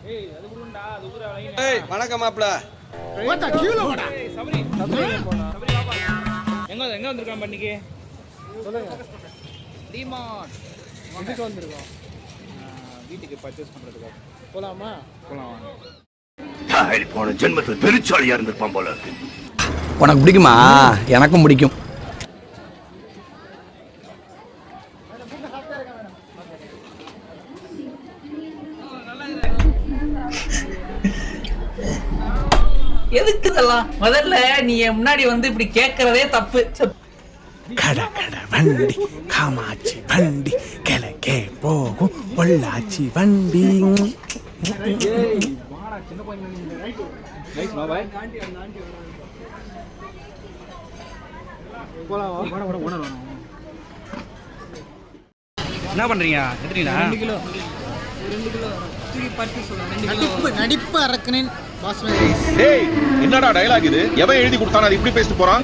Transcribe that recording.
ஏய் வணக்கம் மாப்ள. வாடா கீழ வாடா. சபரி போலாம். சபரி வாப்பா. எங்க வந்திருக்கான் பண்ணிக்கு? சொல்லுங்க. டிமார்ட். எதுக்கு வந்திருக்கோம்? வீட்டுக்கு பர்ச்சேஸ் பண்றதுக்கு. போலாமா? போலாம் வாங்க. தாய் போன ஜென்மத்தில் பெருச்சாளியா இருந்திருப்பான் போல இருக்கு. உனக்கு பிடிக்குமா? எனக்கும் பிடிக்கும். எதுக்கு இதெல்லாம்? முதல்ல நீ முன்னாடி வந்து இப்படி கேட்கறதே தப்பு. கட கட வண்டி காமாட்சி வண்டி கிழக்கே போகும் பொள்ளாச்சி வண்டி. சின்ன பையன் நைஸ் பாய். போலாமா? என்ன பண்றீங்க? எத்தனை 2 கிலோ. 2 கிலோ. தூக்கி பட்டி சொல்றேன். நடிப்பு அரக்கனின் பாஸ்மதி ரைஸ். டேய் என்னடா டயலாக் இது? எவன் எழுதி கொடுத்தானே அது இப்படி பேசிட்டு போறான்?